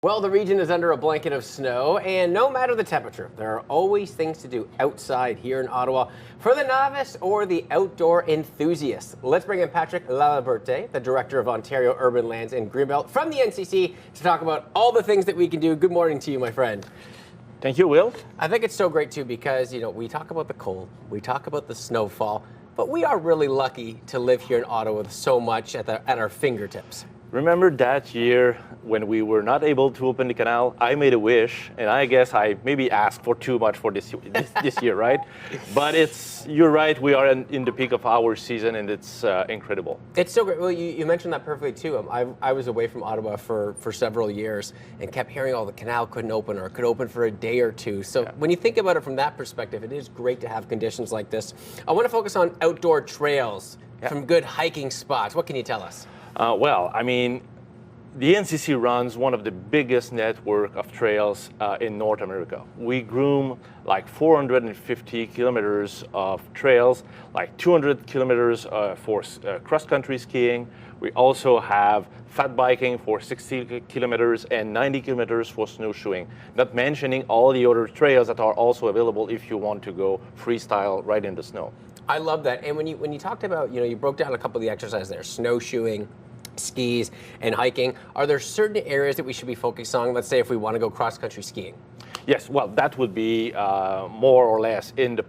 Well, the region is under a blanket of snow, and no matter the temperature, there are always things to do outside here in Ottawa for the novice or the outdoor enthusiast. Let's bring in Patrick Laliberte, the Director of Ontario Urban Lands and Greenbelt from the NCC, to talk about all the things that we can do. Good morning to you, my friend. Thank you, Will. I think it's so great, too, because, we talk about the cold, we talk about the snowfall, but we are really lucky to live here in Ottawa with so much at our fingertips. Remember that year when we were not able to open the canal? I made a wish, and I guess I maybe asked for too much for this year, right? But you're right, we are in the peak of our season, and it's incredible. It's so great. Well, you mentioned that perfectly, too. I was away from Ottawa for several years and kept hearing, the canal couldn't open or it could open for a day or two. So when you think about it from that perspective, it is great to have conditions like this. I want to focus on outdoor trails, some good hiking spots. What can you tell us? The NCC runs one of the biggest network of trails in North America. We groom like 450 kilometers of trails, like 200 kilometers for cross-country skiing. We also have fat biking for 60 kilometers and 90 kilometers for snowshoeing, not mentioning all the other trails that are also available if you want to go freestyle right in the snow. I love that. And when you talked about, you broke down a couple of the exercises there, snowshoeing, skis, and hiking, are there certain areas that we should be focused on, let's say if we want to go cross-country skiing? Yes, well, that would be more or less in the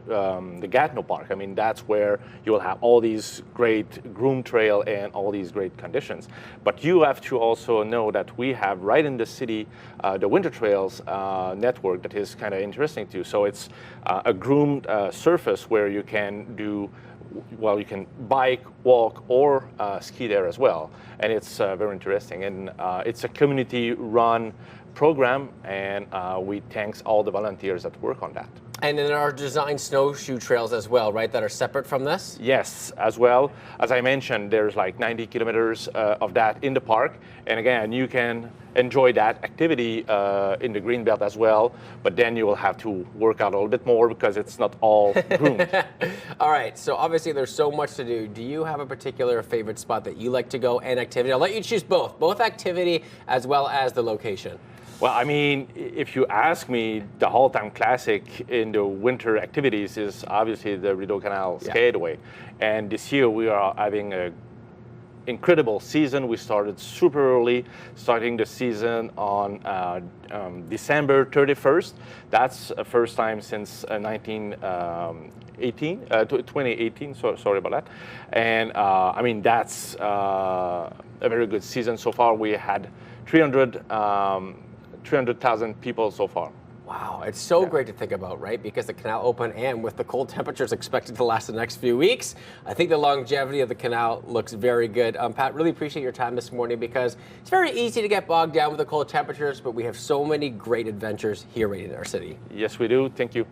Gatineau Park. That's where you will have all these great groomed trail and all these great conditions. But you have to also know that we have right in the city the Winter Trails network that is kind of interesting too. So it's a groomed surface where you can do you can bike, walk, or ski there as well. And it's very interesting. And it's a community-run program, and we thanks all the volunteers that work on that. And then there are designed snowshoe trails as well, right, that are separate from this? Yes, as well. As I mentioned, there's like 90 kilometers of that in the park. And again, you can enjoy that activity in the Greenbelt as well, but then you will have to work out a little bit more because it's not all groomed. All right, so obviously there's so much to do. Do you have a particular favorite spot that you like to go and activity? I'll let you choose both activity as well as the location. Well, if you ask me, the all-time classic in the winter activities is obviously the Rideau Canal Skateaway. And this year we are having an incredible season. We started super early, starting the season on December 31st. That's the first time since 2018, so sorry about that. And that's a very good season so far. We had 300,000 people so far. Wow, it's so great to think about, right? Because the canal opened, and with the cold temperatures expected to last the next few weeks, I think the longevity of the canal looks very good. Pat, really appreciate your time this morning because it's very easy to get bogged down with the cold temperatures, but we have so many great adventures here right in our city. Yes, we do. Thank you.